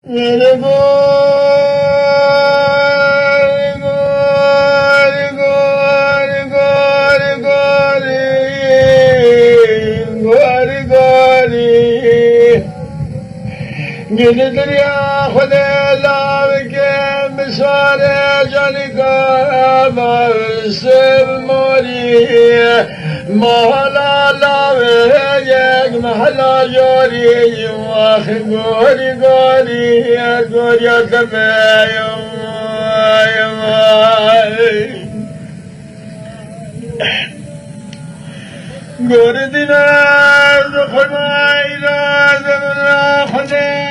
گل دریا خود لاب کے مسوار جانی کا سب موری محلا لاوے یک محلا جوری واخ گوری گوری گوریا تبایم گور دینا خدای را زمنا خدای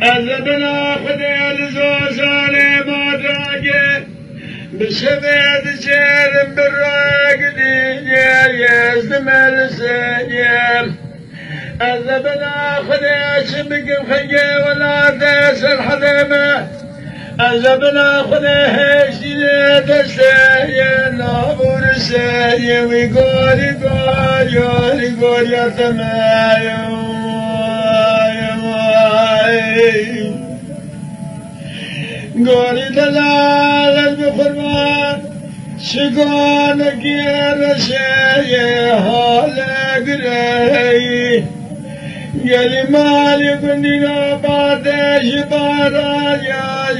أذبنا خدي الزوزان ما دراجي بسبب سير بالراقدين يزدم السجيم أذبنا خدي سبق خجي ولا داس الحضيمة أذبنا خدي هشي دسي نابور السجي ويقول يقول يقول يقول يا تمايم گوری دلال بخرمان شگان گیرشه حال گرهی گلی مالی گندینا بادش بارا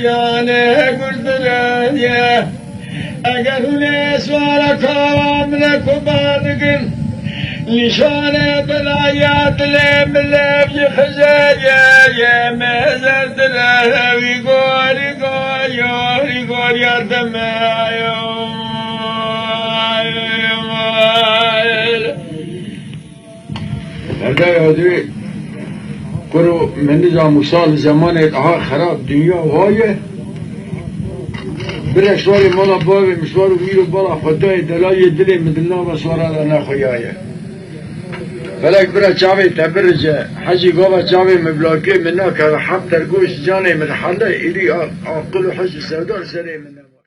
یانه گردرانیه اگر هونه سوارا کام رکو بادگن نشانه بلایات لیم لیم خزایا مهزر دلهوی گوری گوری گوری دمایم هرده یادوی کرو من نظام سال زمان اتحا خراب دنیا وایه برشوار مالا باوی مشوار و میرو بالا خدای دلای دلی مدلنا و سوارا نخویایه فلك برا چاوي تبرج حجي قوة چاوي مبلاكي منا كحب ترقوش جاني من حلا إلي أقل حج السوداء سري منا